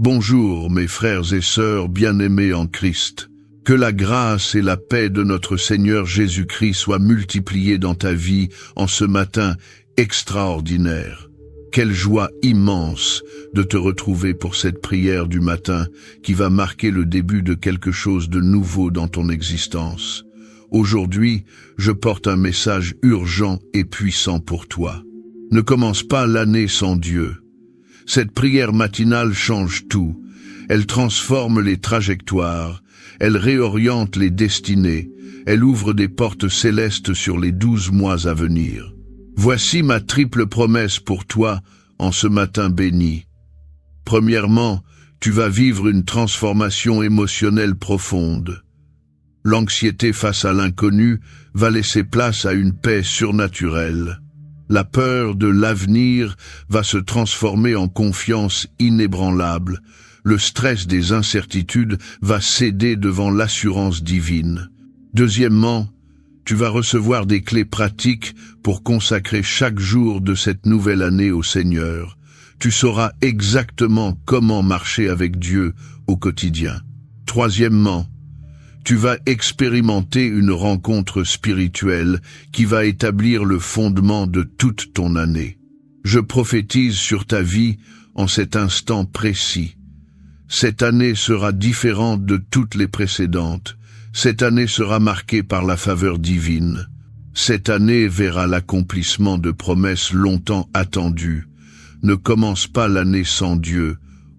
Bonjour mes frères et sœurs bien-aimés en Christ. Que la grâce et la paix de notre Seigneur Jésus-Christ soient multipliées dans ta vie en ce matin extraordinaire. Quelle joie immense de te retrouver pour cette prière du matin qui va marquer le début de quelque chose de nouveau dans ton existence. Aujourd'hui, je porte un message urgent et puissant pour toi. Ne commence pas l'année sans Dieu. Cette prière matinale change tout. Elle transforme les trajectoires, elle réoriente les destinées, elle ouvre des portes célestes sur les 12 mois à venir. Voici ma triple promesse pour toi en ce matin béni. Premièrement, tu vas vivre une transformation émotionnelle profonde. L'anxiété face à l'inconnu va laisser place à une paix surnaturelle. La peur de l'avenir va se transformer en confiance inébranlable. Le stress des incertitudes va céder devant l'assurance divine. Deuxièmement, tu vas recevoir des clés pratiques pour consacrer chaque jour de cette nouvelle année au Seigneur. Tu sauras exactement comment marcher avec Dieu au quotidien. Troisièmement, tu vas expérimenter une rencontre spirituelle qui va établir le fondement de toute ton année. Je prophétise sur ta vie en cet instant précis. Cette année sera différente de toutes les précédentes. Cette année sera marquée par la faveur divine. Cette année verra l'accomplissement de promesses longtemps attendues. Ne commence pas l'année sans Dieu,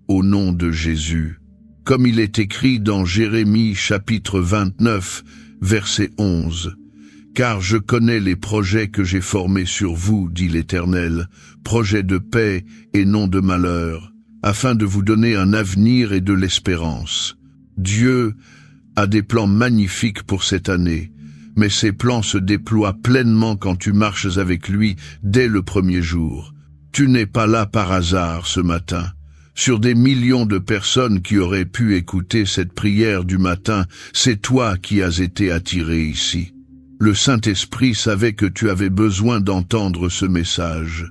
au nom de Jésus. Comme il est écrit dans Jérémie chapitre 29, verset 11. « Car je connais les projets que j'ai formés sur vous, dit l'Éternel, projets de paix et non de malheur, afin de vous donner un avenir et de l'espérance. » Dieu a des plans magnifiques pour cette année, mais ces plans se déploient pleinement quand tu marches avec lui dès le premier jour. Tu n'es pas là par hasard ce matin. Sur des millions de personnes qui auraient pu écouter cette prière du matin, c'est toi qui as été attiré ici. Le Saint-Esprit savait que tu avais besoin d'entendre ce message.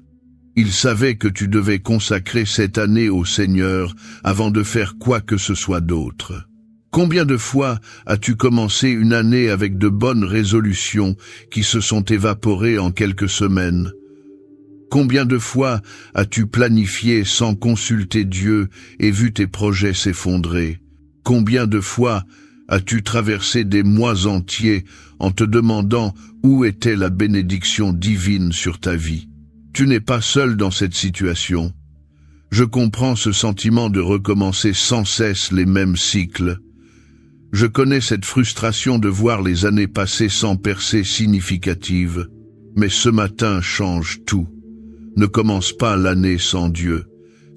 Il savait que tu devais consacrer cette année au Seigneur avant de faire quoi que ce soit d'autre. Combien de fois as-tu commencé une année avec de bonnes résolutions qui se sont évaporées en quelques semaines? Combien de fois as-tu planifié sans consulter Dieu et vu tes projets s'effondrer? Combien de fois as-tu traversé des mois entiers en te demandant où était la bénédiction divine sur ta vie? Tu n'es pas seul dans cette situation. Je comprends ce sentiment de recommencer sans cesse les mêmes cycles. Je connais cette frustration de voir les années passer sans percée significative. Mais ce matin change tout. Ne commence pas l'année sans Dieu.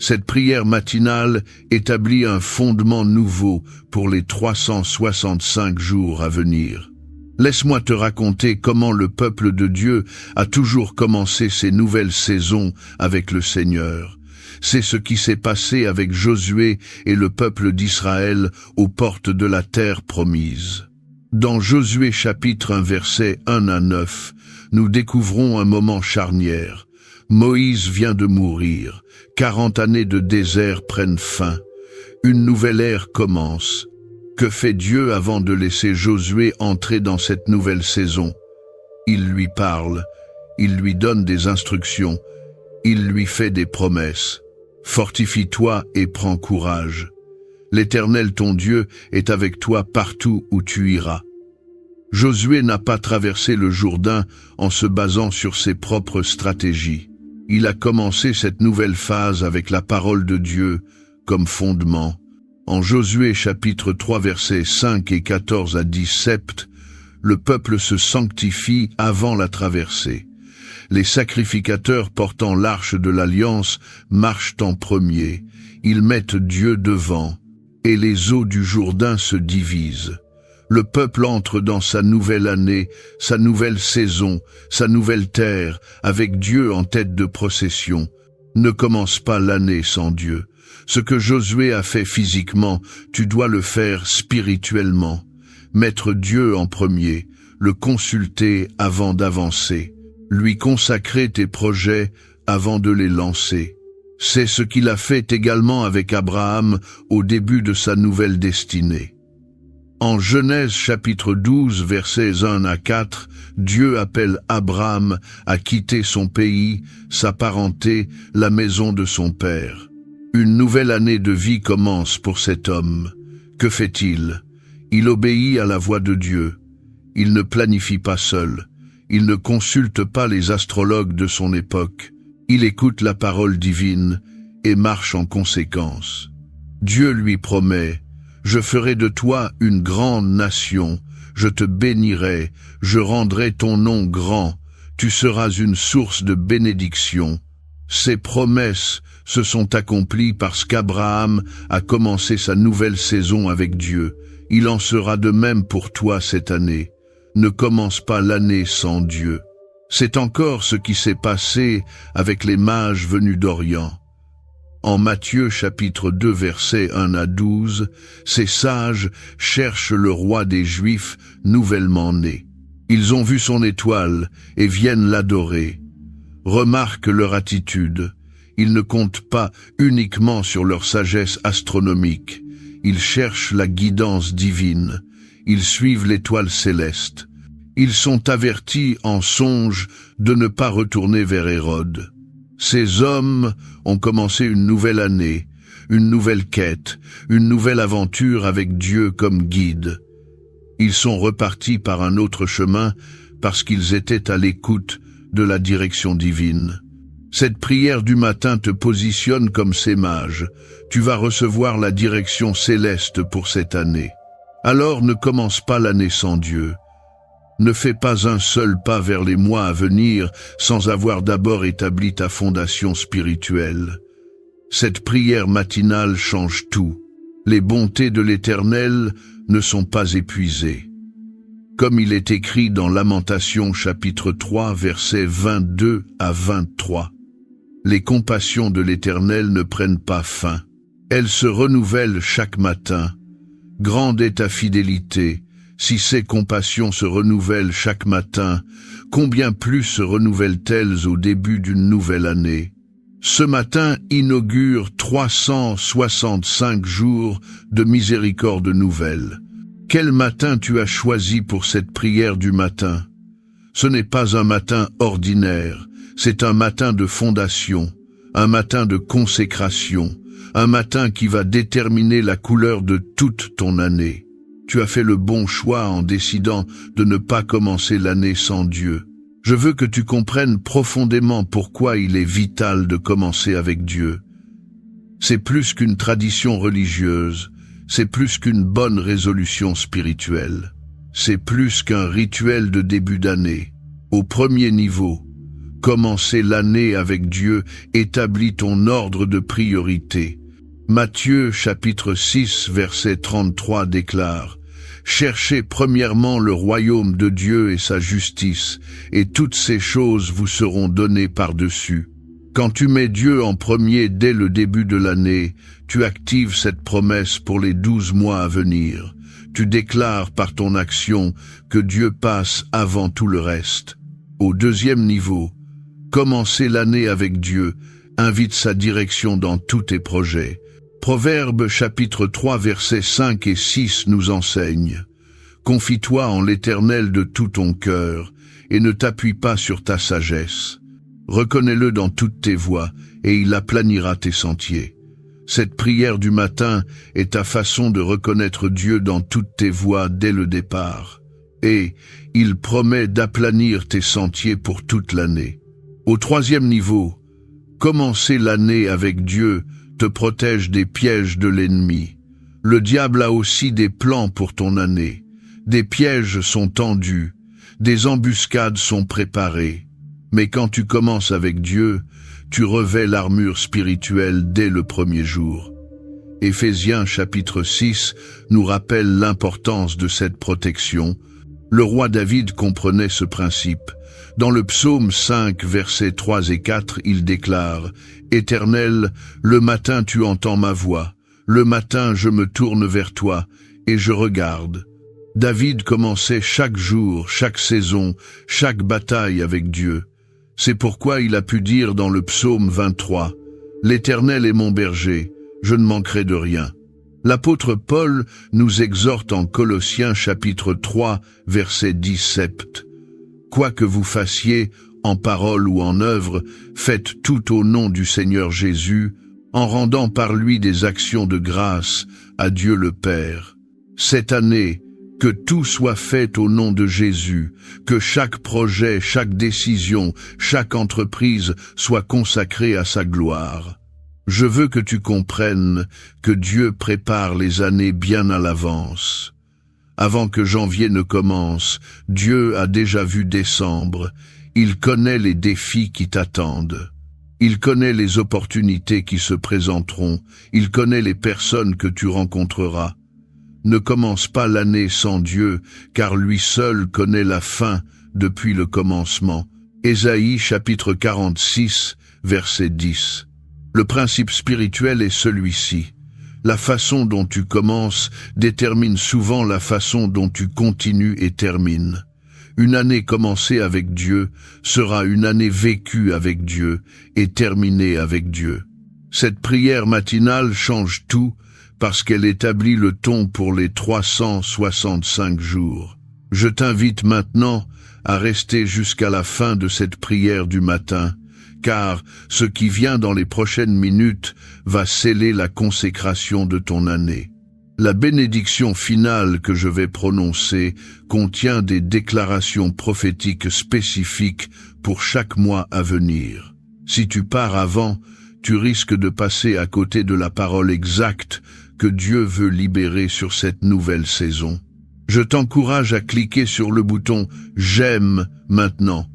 Cette prière matinale établit un fondement nouveau pour les 365 jours à venir. Laisse-moi te raconter comment le peuple de Dieu a toujours commencé ses nouvelles saisons avec le Seigneur. C'est ce qui s'est passé avec Josué et le peuple d'Israël aux portes de la terre promise. Dans Josué chapitre 1 versets 1 à 9, nous découvrons un moment charnière. Moïse vient de mourir, 40 années de désert prennent fin, une nouvelle ère commence. Que fait Dieu avant de laisser Josué entrer dans cette nouvelle saison? Il lui parle, il lui donne des instructions, il lui fait des promesses. Fortifie-toi et prends courage. L'Éternel ton Dieu est avec toi partout où tu iras. Josué n'a pas traversé le Jourdain en se basant sur ses propres stratégies. Il a commencé cette nouvelle phase avec la parole de Dieu comme fondement. En Josué chapitre 3 versets 5 et 14 à 17, le peuple se sanctifie avant la traversée. Les sacrificateurs portant l'arche de l'Alliance marchent en premier. Ils mettent Dieu devant, et les eaux du Jourdain se divisent. Le peuple entre dans sa nouvelle année, sa nouvelle saison, sa nouvelle terre, avec Dieu en tête de procession. Ne commence pas l'année sans Dieu. Ce que Josué a fait physiquement, tu dois le faire spirituellement. Mettre Dieu en premier, le consulter avant d'avancer, lui consacrer tes projets avant de les lancer. C'est ce qu'il a fait également avec Abraham au début de sa nouvelle destinée. En Genèse chapitre 12, versets 1 à 4, Dieu appelle Abraham à quitter son pays, sa parenté, la maison de son père. Une nouvelle année de vie commence pour cet homme. Que fait-il? Il obéit à la voix de Dieu. Il ne planifie pas seul. Il ne consulte pas les astrologues de son époque. Il écoute la parole divine et marche en conséquence. Dieu lui promet: « Je ferai de toi une grande nation, je te bénirai, je rendrai ton nom grand, tu seras une source de bénédiction. » Ces promesses se sont accomplies parce qu'Abraham a commencé sa nouvelle saison avec Dieu. Il en sera de même pour toi cette année. Ne commence pas l'année sans Dieu. C'est encore ce qui s'est passé avec les mages venus d'Orient. En Matthieu chapitre 2 versets 1 à 12, ces sages cherchent le roi des Juifs nouvellement né. Ils ont vu son étoile et viennent l'adorer. Remarque leur attitude. Ils ne comptent pas uniquement sur leur sagesse astronomique. Ils cherchent la guidance divine. Ils suivent l'étoile céleste. Ils sont avertis en songe de ne pas retourner vers Hérode. Ces hommes ont commencé une nouvelle année, une nouvelle quête, une nouvelle aventure avec Dieu comme guide. Ils sont repartis par un autre chemin parce qu'ils étaient à l'écoute de la direction divine. Cette prière du matin te positionne comme ces mages. Tu vas recevoir la direction céleste pour cette année. Alors ne commence pas l'année sans Dieu. Ne fais pas un seul pas vers les mois à venir sans avoir d'abord établi ta fondation spirituelle. Cette prière matinale change tout. Les bontés de l'Éternel ne sont pas épuisées. Comme il est écrit dans Lamentations chapitre 3 versets 22 à 23. Les compassions de l'Éternel ne prennent pas fin. Elles se renouvellent chaque matin. Grande est ta fidélité. Si ces compassions se renouvellent chaque matin, combien plus se renouvellent-elles au début d'une nouvelle année? Ce matin inaugure 365 jours de miséricorde nouvelle. Quel matin tu as choisi pour cette prière du matin? Ce n'est pas un matin ordinaire, c'est un matin de fondation, un matin de consécration, un matin qui va déterminer la couleur de toute ton année. Tu as fait le bon choix en décidant de ne pas commencer l'année sans Dieu. Je veux que tu comprennes profondément pourquoi il est vital de commencer avec Dieu. C'est plus qu'une tradition religieuse, c'est plus qu'une bonne résolution spirituelle. C'est plus qu'un rituel de début d'année. Au premier niveau, commencer l'année avec Dieu établit ton ordre de priorité. Matthieu chapitre 6 verset 33 déclare: « Cherchez premièrement le royaume de Dieu et sa justice, et toutes ces choses vous seront données par-dessus. » Quand tu mets Dieu en premier dès le début de l'année, tu actives cette promesse pour les 12 mois à venir. Tu déclares par ton action que Dieu passe avant tout le reste. Au deuxième niveau, commencer l'année avec Dieu invite sa direction dans tous tes projets. Proverbes chapitre 3 versets 5 et 6 nous enseigne: « Confie-toi en l'Éternel de tout ton cœur, et ne t'appuie pas sur ta sagesse. Reconnais-le dans toutes tes voies, et il aplanira tes sentiers. » Cette prière du matin est ta façon de reconnaître Dieu dans toutes tes voies dès le départ. Et il promet d'aplanir tes sentiers pour toute l'année. Au troisième niveau, commencer l'année avec Dieu te protège des pièges de l'ennemi. Le diable a aussi des plans pour ton année. Des pièges sont tendus, des embuscades sont préparées. Mais quand tu commences avec Dieu, tu revêts l'armure spirituelle dès le premier jour. Éphésiens chapitre 6 nous rappelle l'importance de cette protection. Le roi David comprenait ce principe. Dans le psaume 5, versets 3 et 4, il déclare: « Éternel, le matin tu entends ma voix, le matin je me tourne vers toi, et je regarde. » David commençait chaque jour, chaque saison, chaque bataille avec Dieu. C'est pourquoi il a pu dire dans le psaume 23, « L'Éternel est mon berger, je ne manquerai de rien. L'apôtre Paul nous exhorte en Colossiens chapitre 3, verset 17. Quoi que vous fassiez, en parole ou en œuvre, faites tout au nom du Seigneur Jésus, en rendant par lui des actions de grâce à Dieu le Père. Cette année, que tout soit fait au nom de Jésus, que chaque projet, chaque décision, chaque entreprise soit consacrée à sa gloire. Je veux que tu comprennes que Dieu prépare les années bien à l'avance. Avant que janvier ne commence, Dieu a déjà vu décembre. Il connaît les défis qui t'attendent. Il connaît les opportunités qui se présenteront. Il connaît les personnes que tu rencontreras. Ne commence pas l'année sans Dieu, car lui seul connaît la fin depuis le commencement. Ésaïe chapitre 46, verset 10. Le principe spirituel est celui-ci. La façon dont tu commences détermine souvent la façon dont tu continues et termines. Une année commencée avec Dieu sera une année vécue avec Dieu et terminée avec Dieu. Cette prière matinale change tout parce qu'elle établit le ton pour les 365 jours. Je t'invite maintenant à rester jusqu'à la fin de cette prière du matin, car ce qui vient dans les prochaines minutes va sceller la consécration de ton année. La bénédiction finale que je vais prononcer contient des déclarations prophétiques spécifiques pour chaque mois à venir. Si tu pars avant, tu risques de passer à côté de la parole exacte que Dieu veut libérer sur cette nouvelle saison. Je t'encourage à cliquer sur le bouton « J'aime » maintenant.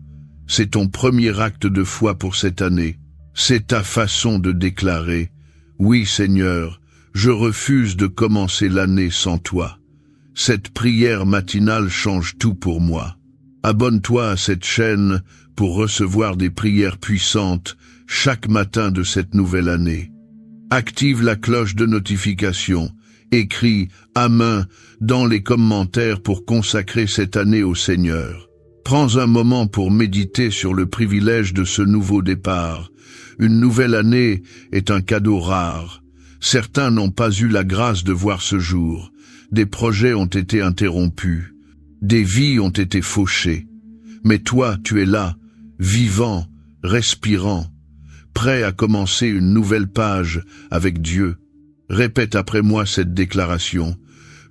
C'est ton premier acte de foi pour cette année. C'est ta façon de déclarer « Oui Seigneur, je refuse de commencer l'année sans toi. Cette prière matinale change tout pour moi. » Abonne-toi à cette chaîne pour recevoir des prières puissantes chaque matin de cette nouvelle année. Active la cloche de notification. Écris « Amen » dans les commentaires pour consacrer cette année au Seigneur. Prends un moment pour méditer sur le privilège de ce nouveau départ. Une nouvelle année est un cadeau rare. Certains n'ont pas eu la grâce de voir ce jour. Des projets ont été interrompus. Des vies ont été fauchées. Mais toi, tu es là, vivant, respirant, prêt à commencer une nouvelle page avec Dieu. Répète après moi cette déclaration.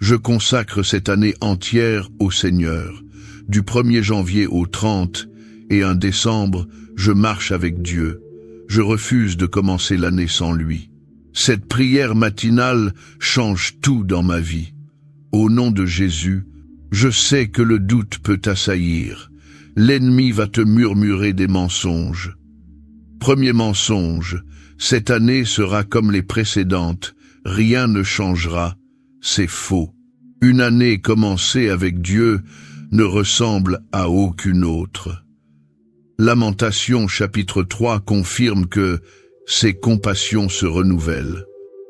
Je consacre cette année entière au Seigneur. Du 1er janvier au 30 et 1 décembre, je marche avec Dieu. Je refuse de commencer l'année sans lui. Cette prière matinale change tout dans ma vie. Au nom de Jésus, je sais que le doute peut t'assaillir. L'ennemi va te murmurer des mensonges. Premier mensonge, cette année sera comme les précédentes. Rien ne changera, c'est faux. Une année commencée avec Dieu ne ressemble à aucune autre. Lamentation chapitre 3 confirme que ses compassions se renouvellent.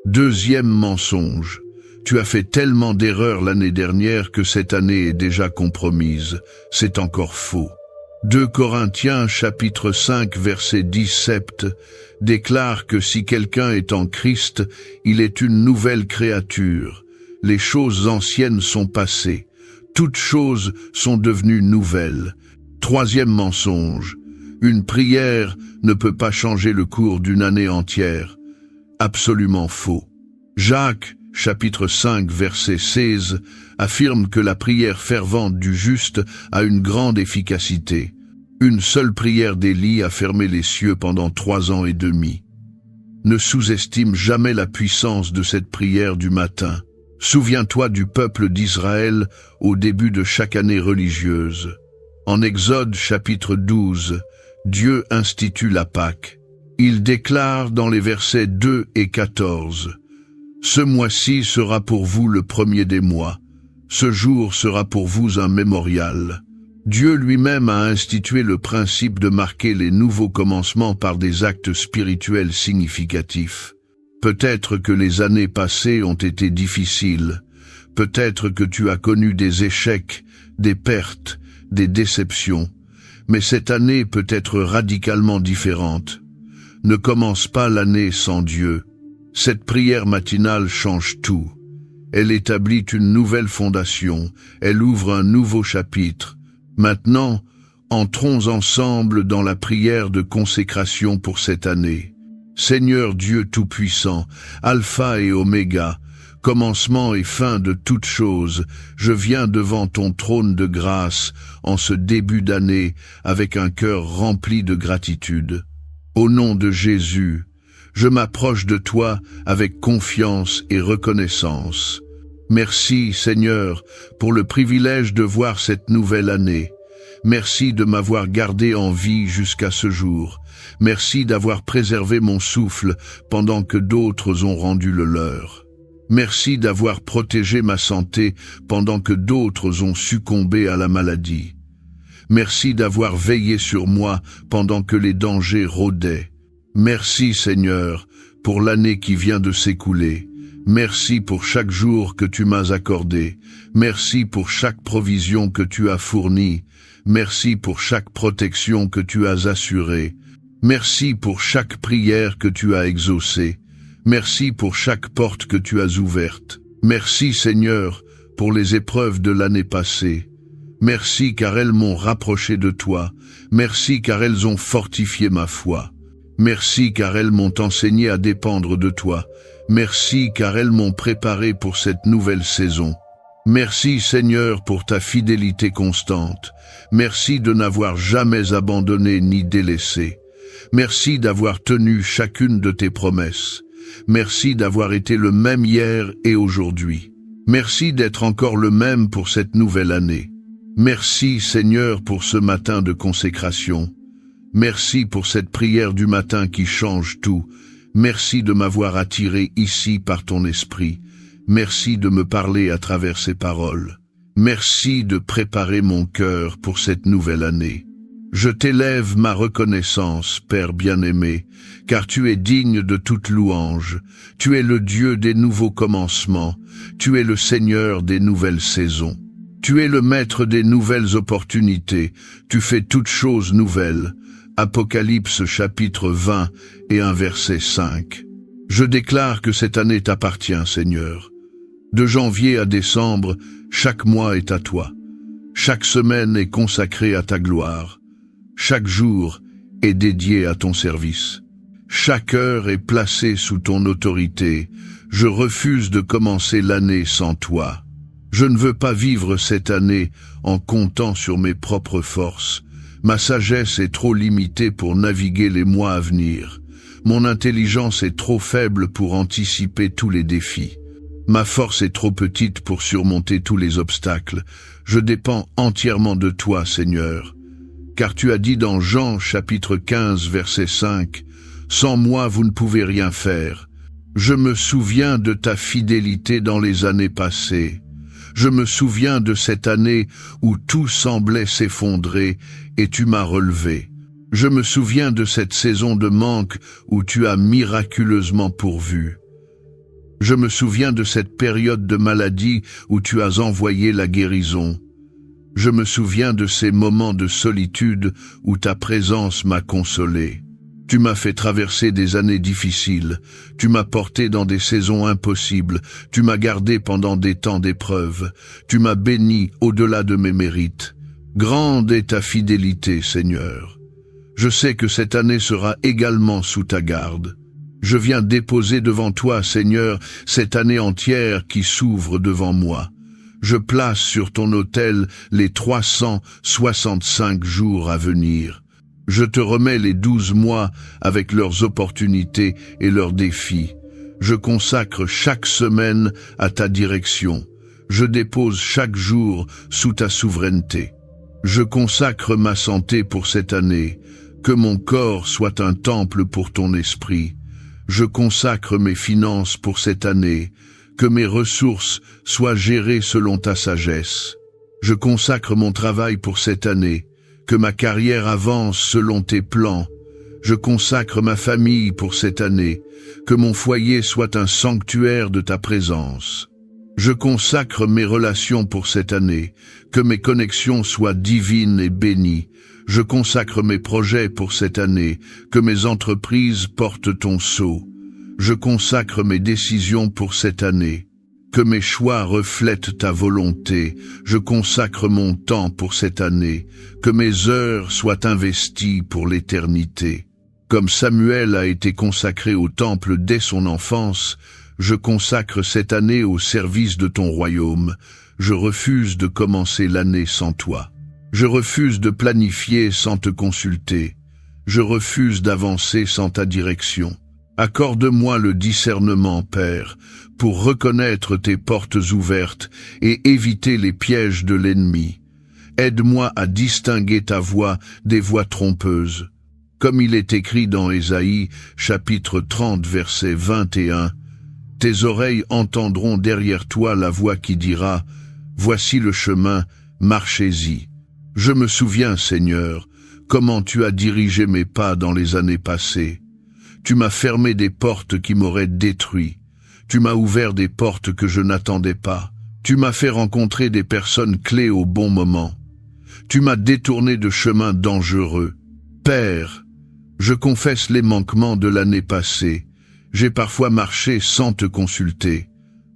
Deuxième mensonge, tu as fait tellement d'erreurs l'année dernière que cette année est déjà compromise. C'est encore faux. 2 Corinthiens chapitre 5 verset 17 déclare que si quelqu'un est en Christ, il est une nouvelle créature. Les choses anciennes sont passées. Toutes choses sont devenues nouvelles. Troisième mensonge, une prière ne peut pas changer le cours d'une année entière. Absolument faux. Jacques chapitre 5 verset 16 affirme que la prière fervente du juste a une grande efficacité. Une seule prière d'Élie a fermé les cieux pendant 3 ans et demi. Ne sous-estime jamais la puissance de cette prière du matin. Souviens-toi du peuple d'Israël au début de chaque année religieuse. En Exode chapitre 12, Dieu institue la Pâque. Il déclare dans les versets 2 et 14 « Ce mois-ci sera pour vous le premier des mois. Ce jour sera pour vous un mémorial. » Dieu lui-même a institué le principe de marquer les nouveaux commencements par des actes spirituels significatifs. Peut-être que les années passées ont été difficiles. Peut-être que tu as connu des échecs, des pertes, des déceptions. Mais cette année peut être radicalement différente. Ne commence pas l'année sans Dieu. Cette prière matinale change tout. Elle établit une nouvelle fondation, elle ouvre un nouveau chapitre. Maintenant, entrons ensemble dans la prière de consécration pour cette année. Seigneur Dieu Tout-Puissant, Alpha et Oméga, commencement et fin de toutes choses, je viens devant ton trône de grâce en ce début d'année avec un cœur rempli de gratitude. Au nom de Jésus, je m'approche de toi avec confiance et reconnaissance. Merci, Seigneur, pour le privilège de voir cette nouvelle année. Merci de m'avoir gardé en vie jusqu'à ce jour. Merci d'avoir préservé mon souffle pendant que d'autres ont rendu le leur. Merci d'avoir protégé ma santé pendant que d'autres ont succombé à la maladie. Merci d'avoir veillé sur moi pendant que les dangers rôdaient. Merci, Seigneur, pour l'année qui vient de s'écouler. Merci pour chaque jour que tu m'as accordé. Merci pour chaque provision que tu as fournie. Merci pour chaque protection que tu as assurée. Merci pour chaque prière que tu as exaucée. Merci pour chaque porte que tu as ouverte. Merci, Seigneur, pour les épreuves de l'année passée. Merci car elles m'ont rapproché de toi. Merci car elles ont fortifié ma foi. Merci car elles m'ont enseigné à dépendre de toi. Merci car elles m'ont préparé pour cette nouvelle saison. Merci Seigneur pour ta fidélité constante. Merci de n'avoir jamais abandonné ni délaissé. Merci d'avoir tenu chacune de tes promesses. Merci d'avoir été le même hier et aujourd'hui. Merci d'être encore le même pour cette nouvelle année. Merci Seigneur pour ce matin de consécration. Merci pour cette prière du matin qui change tout. Merci de m'avoir attiré ici par ton esprit. Merci de me parler à travers ces paroles. Merci de préparer mon cœur pour cette nouvelle année. Je t'élève ma reconnaissance, Père bien-aimé, car tu es digne de toute louange. Tu es le Dieu des nouveaux commencements. Tu es le Seigneur des nouvelles saisons. Tu es le Maître des nouvelles opportunités. Tu fais toutes choses nouvelles. Apocalypse chapitre 20 et un verset 5. Je déclare que cette année t'appartient, Seigneur. De janvier à décembre, chaque mois est à toi. Chaque semaine est consacrée à ta gloire. Chaque jour est dédié à ton service. Chaque heure est placée sous ton autorité. Je refuse de commencer l'année sans toi. Je ne veux pas vivre cette année en comptant sur mes propres forces. Ma sagesse est trop limitée pour naviguer les mois à venir. Mon intelligence est trop faible pour anticiper tous les défis. Ma force est trop petite pour surmonter tous les obstacles. Je dépends entièrement de toi, Seigneur. Car tu as dit dans Jean chapitre 15 verset 5, « Sans moi vous ne pouvez rien faire. » Je me souviens de ta fidélité dans les années passées. Je me souviens de cette année où tout semblait s'effondrer et tu m'as relevé. Je me souviens de cette saison de manque où tu as miraculeusement pourvu. Je me souviens de cette période de maladie où tu as envoyé la guérison. Je me souviens de ces moments de solitude où ta présence m'a consolé. Tu m'as fait traverser des années difficiles, tu m'as porté dans des saisons impossibles, tu m'as gardé pendant des temps d'épreuve, tu m'as béni au-delà de mes mérites. Grande est ta fidélité, Seigneur. Je sais que cette année sera également sous ta garde. Je viens déposer devant toi, Seigneur, cette année entière qui s'ouvre devant moi. Je place sur ton autel les 365 jours à venir. Je te remets les 12 mois avec leurs opportunités et leurs défis. Je consacre chaque semaine à ta direction. Je dépose chaque jour sous ta souveraineté. Je consacre ma santé pour cette année. Que mon corps soit un temple pour ton esprit. Je consacre mes finances pour cette année. Que mes ressources soient gérées selon ta sagesse. Je consacre mon travail pour cette année. Que ma carrière avance selon tes plans. Je consacre ma famille pour cette année. Que mon foyer soit un sanctuaire de ta présence. Je consacre mes relations pour cette année. Que mes connexions soient divines et bénies. Je consacre mes projets pour cette année, que mes entreprises portent ton sceau. Je consacre mes décisions pour cette année, que mes choix reflètent ta volonté. Je consacre mon temps pour cette année, que mes heures soient investies pour l'éternité. Comme Samuel a été consacré au temple dès son enfance, je consacre cette année au service de ton royaume. Je refuse de commencer l'année sans toi. Je refuse de planifier sans te consulter. Je refuse d'avancer sans ta direction. Accorde-moi le discernement, Père, pour reconnaître tes portes ouvertes et éviter les pièges de l'ennemi. Aide-moi à distinguer ta voix des voix trompeuses. Comme il est écrit dans Ésaïe, chapitre 30, verset 21, « Tes oreilles entendront derrière toi la voix qui dira, « Voici le chemin, marchez-y. » Je me souviens, Seigneur, comment tu as dirigé mes pas dans les années passées. Tu m'as fermé des portes qui m'auraient détruit. Tu m'as ouvert des portes que je n'attendais pas. Tu m'as fait rencontrer des personnes clés au bon moment. Tu m'as détourné de chemins dangereux. Père, je confesse les manquements de l'année passée. J'ai parfois marché sans te consulter.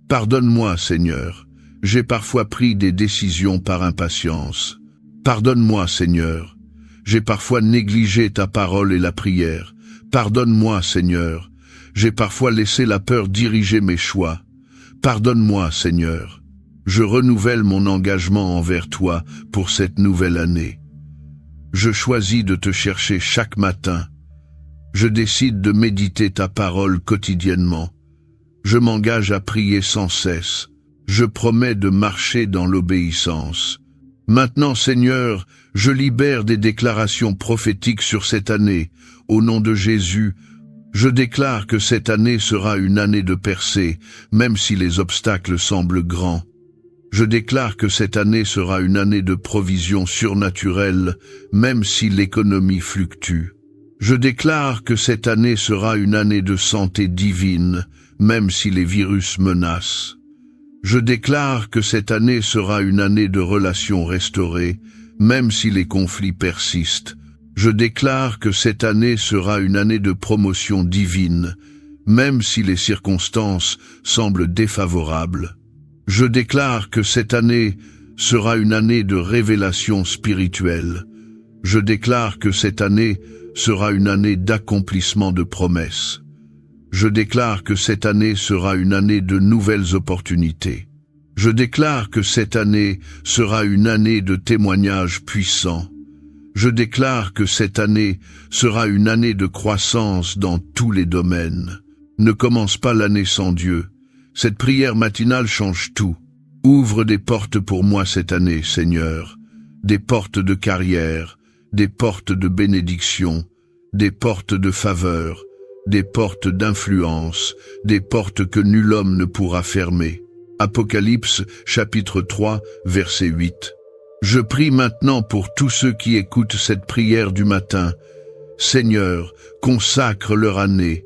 Pardonne-moi, Seigneur. J'ai parfois pris des décisions par impatience. Pardonne-moi, Seigneur. J'ai parfois négligé ta parole et la prière. Pardonne-moi, Seigneur. J'ai parfois laissé la peur diriger mes choix. Pardonne-moi, Seigneur. Je renouvelle mon engagement envers toi pour cette nouvelle année. Je choisis de te chercher chaque matin. Je décide de méditer ta parole quotidiennement. Je m'engage à prier sans cesse. Je promets de marcher dans l'obéissance. Maintenant, Seigneur, je libère des déclarations prophétiques sur cette année. Au nom de Jésus, je déclare que cette année sera une année de percée, même si les obstacles semblent grands. Je déclare que cette année sera une année de provision surnaturelle, même si l'économie fluctue. Je déclare que cette année sera une année de santé divine, même si les virus menacent. Je déclare que cette année sera une année de relations restaurées, même si les conflits persistent. Je déclare que cette année sera une année de promotion divine, même si les circonstances semblent défavorables. Je déclare que cette année sera une année de révélation spirituelle. Je déclare que cette année sera une année d'accomplissement de promesses. Je déclare que cette année sera une année de nouvelles opportunités. Je déclare que cette année sera une année de témoignages puissants. Je déclare que cette année sera une année de croissance dans tous les domaines. Ne commence pas l'année sans Dieu. Cette prière matinale change tout. Ouvre des portes pour moi cette année, Seigneur. Des portes de carrière, des portes de bénédiction, des portes de faveur, des portes d'influence, des portes que nul homme ne pourra fermer. Apocalypse, chapitre 3, verset 8. Je prie maintenant pour tous ceux qui écoutent cette prière du matin. Seigneur, consacre leur année,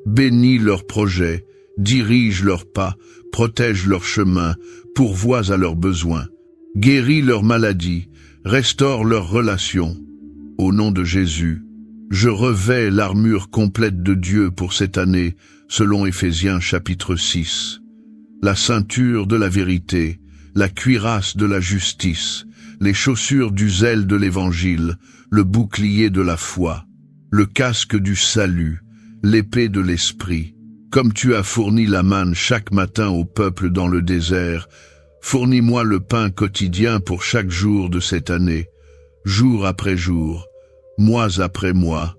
bénis leurs projets, dirige leurs pas, protège leurs chemins, pourvois à leurs besoins, guéris leurs maladies, restaure leurs relations. Au nom de Jésus, je revais l'armure complète de Dieu pour cette année, selon Éphésiens chapitre 6. La ceinture de la vérité, la cuirasse de la justice, les chaussures du zèle de l'Évangile, le bouclier de la foi, le casque du salut, l'épée de l'Esprit. Comme tu as fourni la manne chaque matin au peuple dans le désert, fournis-moi le pain quotidien pour chaque jour de cette année, jour après jour, mois après mois,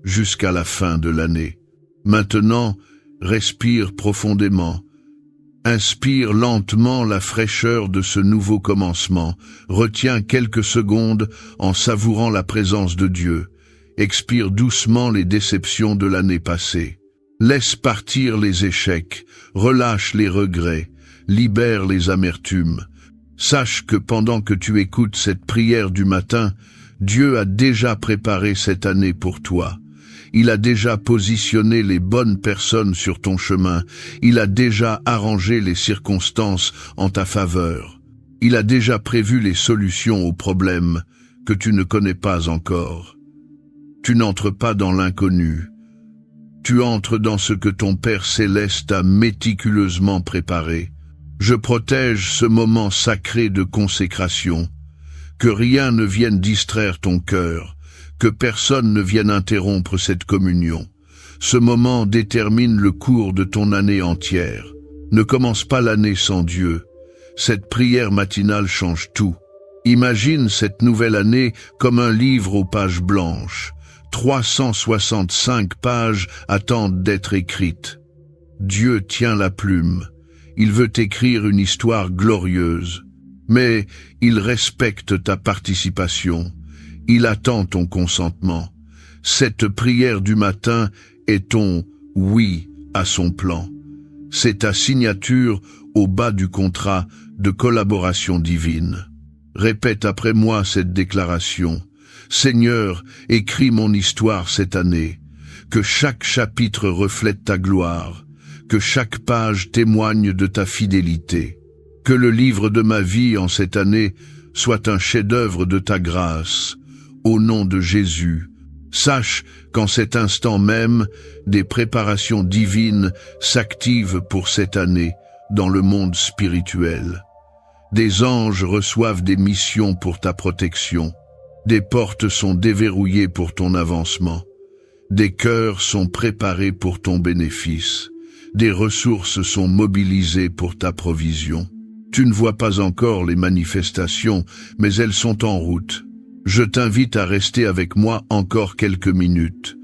jusqu'à la fin de l'année. Maintenant, respire profondément. Inspire lentement la fraîcheur de ce nouveau commencement. Retiens quelques secondes en savourant la présence de Dieu. Expire doucement les déceptions de l'année passée. Laisse partir les échecs, relâche les regrets, libère les amertumes. Sache que pendant que tu écoutes cette prière du matin, Dieu a déjà préparé cette année pour toi. Il a déjà positionné les bonnes personnes sur ton chemin. Il a déjà arrangé les circonstances en ta faveur. Il a déjà prévu les solutions aux problèmes. que tu ne connais pas encore. Tu n'entres pas dans l'inconnu. Tu entres dans ce que ton Père céleste a méticuleusement préparé. Je protège ce moment sacré de consécration. Que rien ne vienne distraire ton cœur, que personne ne vienne interrompre cette communion. Ce moment détermine le cours de ton année entière. Ne commence pas l'année sans Dieu. Cette prière matinale change tout. Imagine cette nouvelle année comme un livre aux pages blanches. 365 pages attendent d'être écrites. Dieu tient la plume. Il veut écrire une histoire glorieuse. Mais il respecte ta participation. Il attend ton consentement. Cette prière du matin est ton oui à son plan. C'est ta signature au bas du contrat de collaboration divine. Répète après moi cette déclaration. Seigneur, écris mon histoire cette année. Que chaque chapitre reflète ta gloire. Que chaque page témoigne de ta fidélité. Que le livre de ma vie en cette année soit un chef-d'œuvre de ta grâce. Au nom de Jésus, sache qu'en cet instant même, des préparations divines s'activent pour cette année dans le monde spirituel. Des anges reçoivent des missions pour ta protection. Des portes sont déverrouillées pour ton avancement. Des cœurs sont préparés pour ton bénéfice. Des ressources sont mobilisées pour ta provision. Tu ne vois pas encore les manifestations, mais elles sont en route. Je t'invite à rester avec moi encore quelques minutes,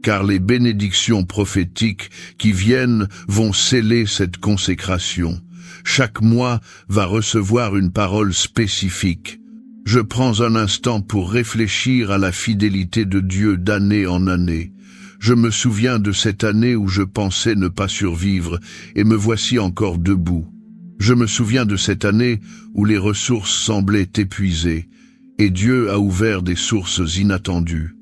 car les bénédictions prophétiques qui viennent vont sceller cette consécration. Chaque mois va recevoir une parole spécifique. Je prends un instant pour réfléchir à la fidélité de Dieu d'année en année. Je me souviens de cette année où je pensais ne pas survivre, et me voici encore debout. Je me souviens de cette année où les ressources semblaient épuisées, et Dieu a ouvert des sources inattendues.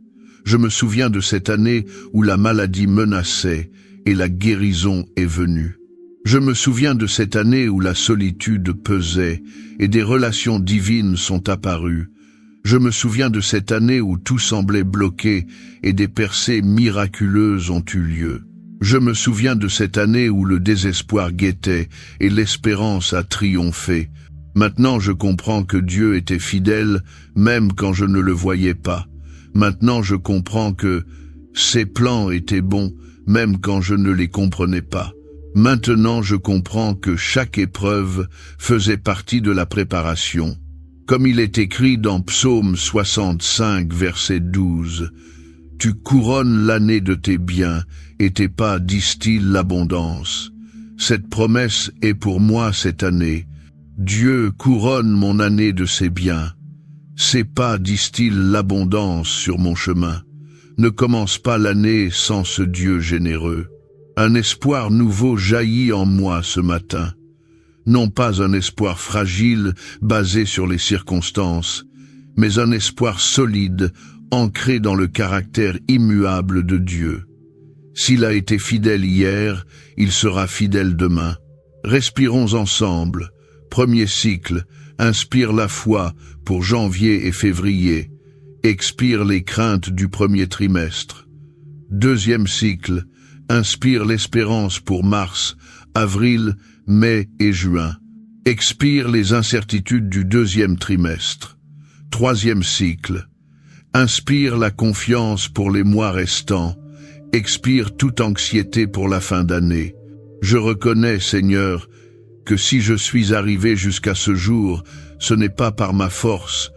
Je me souviens de cette année où la maladie menaçait, et la guérison est venue. Je me souviens de cette année où la solitude pesait, et des relations divines sont apparues. Je me souviens de cette année où tout semblait bloqué, et des percées miraculeuses ont eu lieu. Je me souviens de cette année où le désespoir guettait, et l'espérance a triomphé. Maintenant je comprends que Dieu était fidèle, même quand je ne le voyais pas. Maintenant je comprends que ses plans étaient bons, même quand je ne les comprenais pas. Maintenant je comprends que chaque épreuve faisait partie de la préparation. Comme il est écrit dans Psaume 65, verset 12, « Tu couronnes l'année de tes biens, et tes pas distillent l'abondance. » Cette promesse est pour moi cette année. Dieu couronne mon année de ses biens. Ses pas distillent l'abondance sur mon chemin. Ne commence pas l'année sans ce Dieu généreux. Un espoir nouveau jaillit en moi ce matin. Non pas un espoir fragile basé sur les circonstances, mais un espoir solide, ancré dans le caractère immuable de Dieu. S'il a été fidèle hier, il sera fidèle demain. Respirons ensemble. Premier cycle, inspire la foi pour janvier et février. Expire les craintes du premier trimestre. Deuxième cycle, inspire l'espérance pour mars, avril, mai et juin. Expire les incertitudes du deuxième trimestre. Troisième cycle, inspire la confiance pour les mois restants. Expire toute anxiété pour la fin d'année. Je reconnais, Seigneur, que si je suis arrivé jusqu'à ce jour, ce n'est pas par ma force,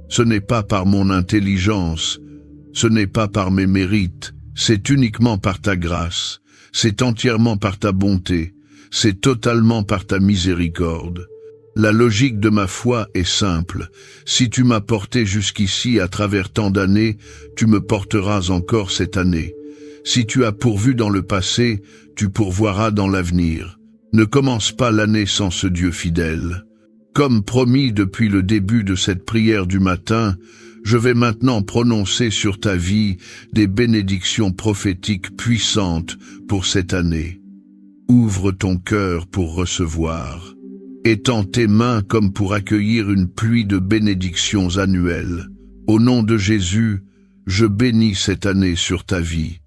ce n'est pas par mon intelligence, ce n'est pas par mes mérites, c'est uniquement par ta grâce, c'est entièrement par ta bonté, c'est totalement par ta miséricorde. La logique de ma foi est simple. Si tu m'as porté jusqu'ici à travers tant d'années, tu me porteras encore cette année. Si tu as pourvu dans le passé, tu pourvoiras dans l'avenir. Ne commence pas l'année sans ce Dieu fidèle. Comme promis depuis le début de cette prière du matin, je vais maintenant prononcer sur ta vie des bénédictions prophétiques puissantes pour cette année. Ouvre ton cœur pour recevoir. étends tes mains comme pour accueillir une pluie de bénédictions annuelles. Au nom de Jésus, je bénis cette année sur ta vie.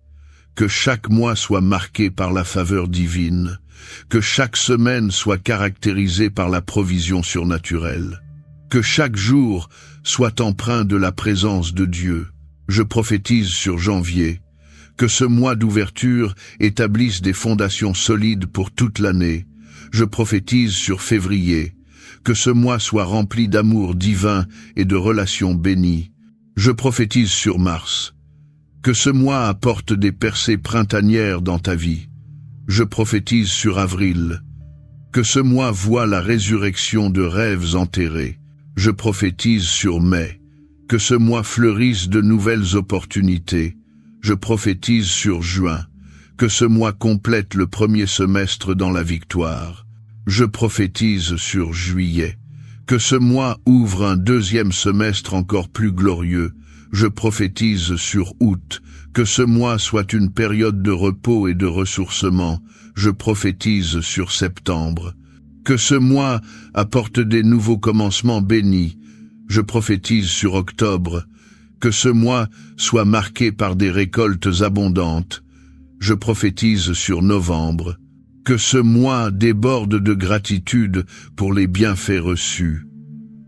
Que chaque mois soit marqué par la faveur divine, que chaque semaine soit caractérisée par la provision surnaturelle, que chaque jour soit empreint de la présence de Dieu. Je prophétise sur janvier, que ce mois d'ouverture établisse des fondations solides pour toute l'année. Je prophétise sur février, que ce mois soit rempli d'amour divin et de relations bénies. Je prophétise sur mars, que ce mois apporte des percées printanières dans ta vie. Je prophétise sur avril, que ce mois voit la résurrection de rêves enterrés. Je prophétise sur mai, que ce mois fleurisse de nouvelles opportunités. Je prophétise sur juin, que ce mois complète le premier semestre dans la victoire. Je prophétise sur juillet, que ce mois ouvre un deuxième semestre encore plus glorieux. Je prophétise sur août, que ce mois soit une période de repos et de ressourcement. Je prophétise sur septembre, que ce mois apporte des nouveaux commencements bénis. Je prophétise sur octobre, que ce mois soit marqué par des récoltes abondantes. Je prophétise sur novembre, que ce mois déborde de gratitude pour les bienfaits reçus.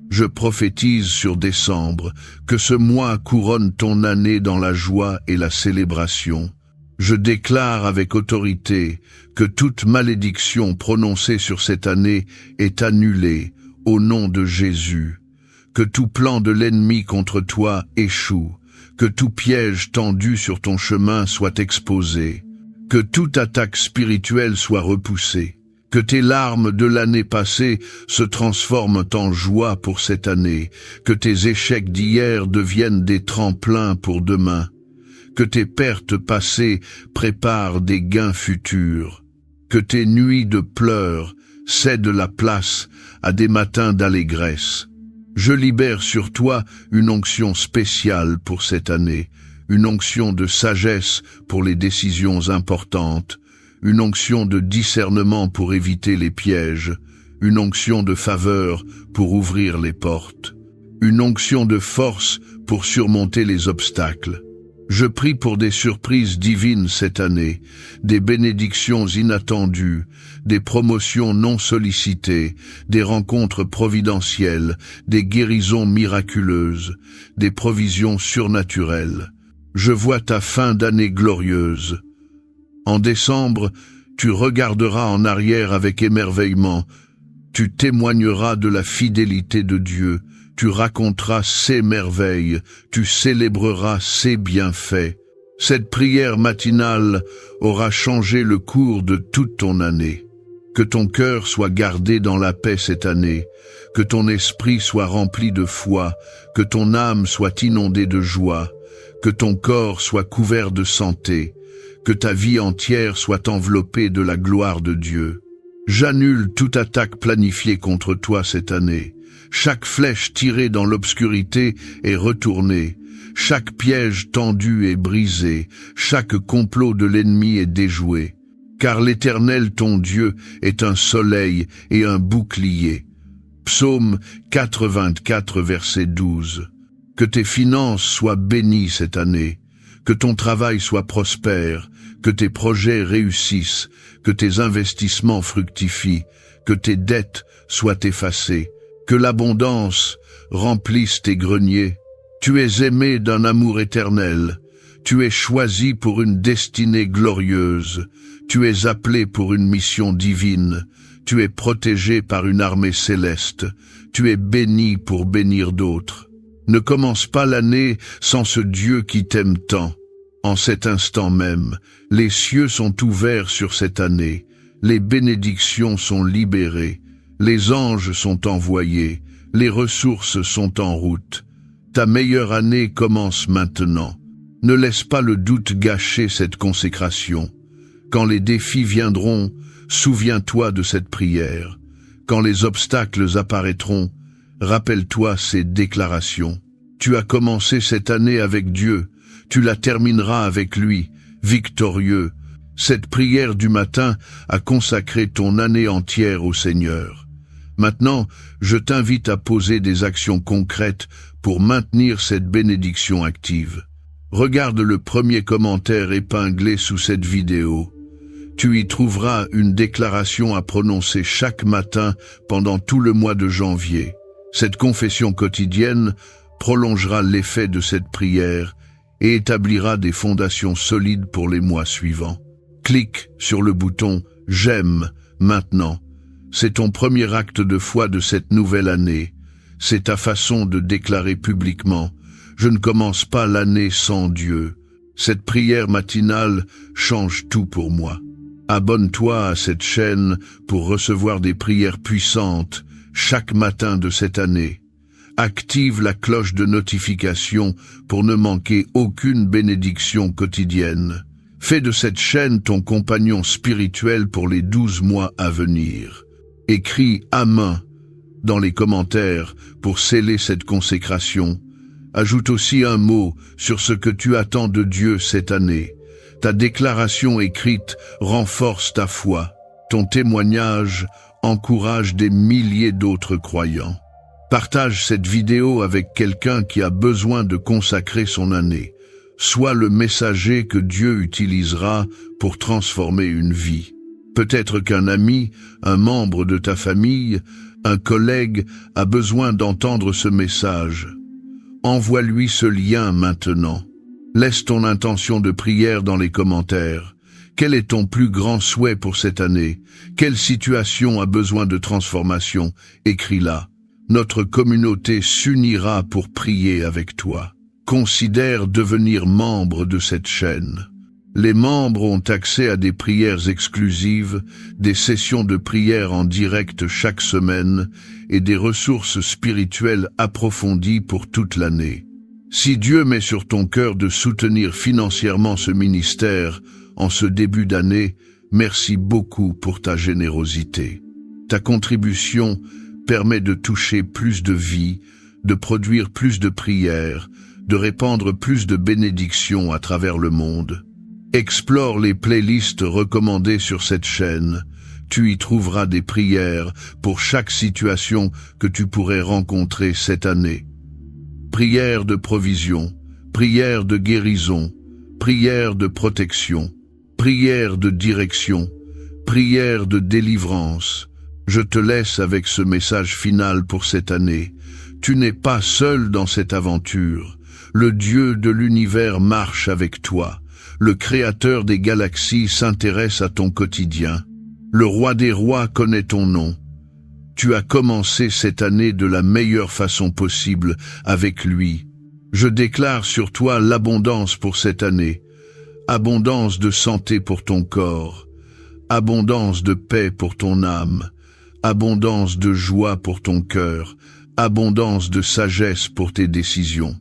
Je prophétise sur décembre, que ce mois couronne ton année dans la joie et la célébration. Je déclare avec autorité que toute malédiction prononcée sur cette année est annulée au nom de Jésus, que tout plan de l'ennemi contre toi échoue, que tout piège tendu sur ton chemin soit exposé, que toute attaque spirituelle soit repoussée, que tes larmes de l'année passée se transforment en joie pour cette année, que tes échecs d'hier deviennent des tremplins pour demain, que tes pertes passées préparent des gains futurs, que tes nuits de pleurs cèdent la place à des matins d'allégresse. Je libère sur toi une onction spéciale pour cette année, une onction de sagesse pour les décisions importantes, une onction de discernement pour éviter les pièges, une onction de faveur pour ouvrir les portes, une onction de force pour surmonter les obstacles. Je prie pour des surprises divines cette année, des bénédictions inattendues, des promotions non sollicitées, des rencontres providentielles, des guérisons miraculeuses, des provisions surnaturelles. Je vois ta fin d'année glorieuse. En décembre, tu regarderas en arrière avec émerveillement, tu témoigneras de la fidélité de Dieu, tu raconteras ses merveilles, tu célébreras ses bienfaits. Cette prière matinale aura changé le cours de toute ton année. Que ton cœur soit gardé dans la paix cette année, que ton esprit soit rempli de foi, que ton âme soit inondée de joie, que ton corps soit couvert de santé, que ta vie entière soit enveloppée de la gloire de Dieu. J'annule toute attaque planifiée contre toi cette année. Chaque flèche tirée dans l'obscurité est retournée. Chaque piège tendu est brisé. Chaque complot de l'ennemi est déjoué. Car l'Éternel ton Dieu est un soleil et un bouclier. Psaume 84, verset 12. Que tes finances soient bénies cette année. Que ton travail soit prospère, que tes projets réussissent, que tes investissements fructifient, que tes dettes soient effacées, que l'abondance remplisse tes greniers. Tu es aimé d'un amour éternel, tu es choisi pour une destinée glorieuse, tu es appelé pour une mission divine, tu es protégé par une armée céleste, tu es béni pour bénir d'autres. Ne commence pas l'année sans ce Dieu qui t'aime tant. En cet instant même, les cieux sont ouverts sur cette année, les bénédictions sont libérées, les anges sont envoyés, les ressources sont en route. Ta meilleure année commence maintenant. Ne laisse pas le doute gâcher cette consécration. Quand les défis viendront, souviens-toi de cette prière. Quand les obstacles apparaîtront, rappelle-toi ces déclarations. Tu as commencé cette année avec Dieu, tu la termineras avec lui, victorieux. Cette prière du matin a consacré ton année entière au Seigneur. Maintenant, je t'invite à poser des actions concrètes pour maintenir cette bénédiction active. Regarde le premier commentaire épinglé sous cette vidéo. Tu y trouveras une déclaration à prononcer chaque matin pendant tout le mois de janvier. Cette confession quotidienne prolongera l'effet de cette prière et établira des fondations solides pour les mois suivants. Clique sur le bouton « J'aime » maintenant. C'est ton premier acte de foi de cette nouvelle année. C'est ta façon de déclarer publiquement « Je ne commence pas l'année sans Dieu ». Cette prière matinale change tout pour moi. Abonne-toi à cette chaîne pour recevoir des prières puissantes chaque matin de cette année. Active la cloche de notification pour ne manquer aucune bénédiction quotidienne. Fais de cette chaîne ton compagnon spirituel pour les 12 mois à venir. Écris « Amen » dans les commentaires pour sceller cette consécration. Ajoute aussi un mot sur ce que tu attends de Dieu cette année. Ta déclaration écrite renforce ta foi. Ton témoignage encourage des milliers d'autres croyants. Partage cette vidéo avec quelqu'un qui a besoin de consacrer son année. Sois le messager que Dieu utilisera pour transformer une vie. Peut-être qu'un ami, un membre de ta famille, un collègue a besoin d'entendre ce message. Envoie-lui ce lien maintenant. Laisse ton intention de prière dans les commentaires. Quel est ton plus grand souhait pour cette année? Quelle situation a besoin de transformation? Écris-la. Notre communauté s'unira pour prier avec toi. Considère devenir membre de cette chaîne. Les membres ont accès à des prières exclusives, des sessions de prière en direct chaque semaine et des ressources spirituelles approfondies pour toute l'année. Si Dieu met sur ton cœur de soutenir financièrement ce ministère en ce début d'année, merci beaucoup pour ta générosité. Ta contribution permet de toucher plus de vies, de produire plus de prières, de répandre plus de bénédictions à travers le monde. Explore les playlists recommandées sur cette chaîne. Tu y trouveras des prières pour chaque situation que tu pourrais rencontrer cette année. Prières de provision, prières de guérison, prières de protection, prières de direction, prières de délivrance. Je te laisse avec ce message final pour cette année. Tu n'es pas seul dans cette aventure. Le Dieu de l'univers marche avec toi. Le Créateur des galaxies s'intéresse à ton quotidien. Le Roi des rois connaît ton nom. Tu as commencé cette année de la meilleure façon possible avec lui. Je déclare sur toi l'abondance pour cette année. Abondance de santé pour ton corps. Abondance de paix pour ton âme. Abondance de joie pour ton cœur. Abondance de sagesse pour tes décisions.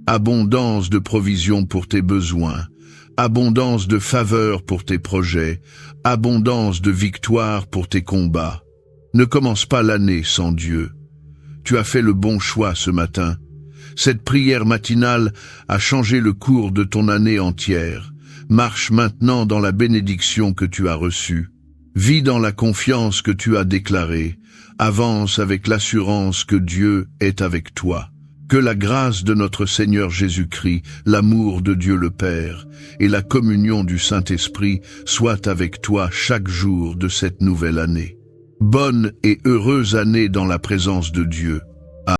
Abondance de provision pour tes besoins. Abondance de faveur pour tes projets, abondance de victoire pour tes combats. Ne commence pas l'année sans Dieu. Tu as fait le bon choix ce matin. Cette prière matinale a changé le cours de ton année entière. Marche maintenant dans la bénédiction que tu as reçue. Vis dans la confiance que tu as déclarée. Avance avec l'assurance que Dieu est avec toi. Que la grâce de notre Seigneur Jésus-Christ, l'amour de Dieu le Père et la communion du Saint-Esprit soient avec toi chaque jour de cette nouvelle année. Bonne et heureuse année dans la présence de Dieu.